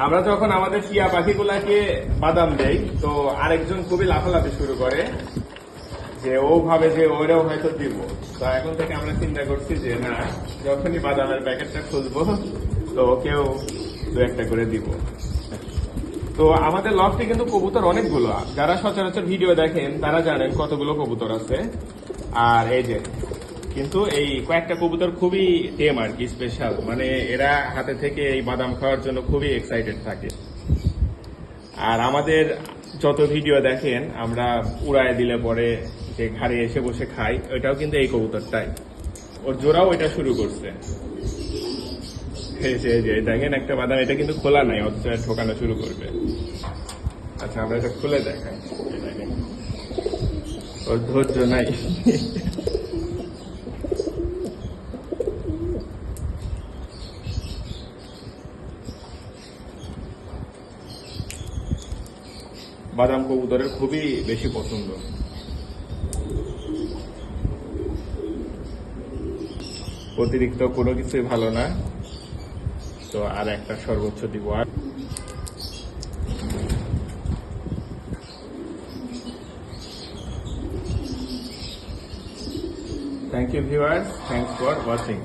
আমরা যখন আমাদের টিয়া পাখিগুলাকে বাদাম দেই তো আরেকজন খুবই লাফালাফি শুরু করে যে ও ভাবে যে ওরাও হয়তো দিব। তো এখন থেকে আমরা চিন্তা করছি যে না, যখনই বাদামের প্যাকেটটা খুলবো তো ওকেও দু একটা করে দিব। তো আমাদের লফটে কিন্তু কবুতর অনেকগুলো, যারা সচরাচর ভিডিও দেখেন তারা জানেন কতগুলো কবুতর আছে। আর এই যে কিন্তু এই কয়েকটা কবুতর খুবই টেম আর কি, স্পেশাল, মানে এরা হাতে থেকে এই বাদাম খাওয়ার জন্য খুবই এক্সাইটেড থাকে। আর আমাদের যত ভিডিও দেখেন আমরা উড়ায় দিলে পরে যে ঘাড়ে এসে বসে খাই, ওইটাও কিন্তু এই কবুতরটাই, ওর জোড়াও এটা শুরু করছে। এই যে দেখেন একটা বাদাম, এটা কিন্তু খোলা নাই, অথচ ঠোকানো শুরু করবে। আচ্ছা আমরা এটা খুলে দেখাই। ওর ধৈর্য নাই। বাদাম কবুতরের খুবই বেশি পছন্দ। অতিরিক্ত কোনো কিছুই ভালো না, তো আর একটা সর্বোচ্চ দিব। আর thank you viewers, thanks for watching.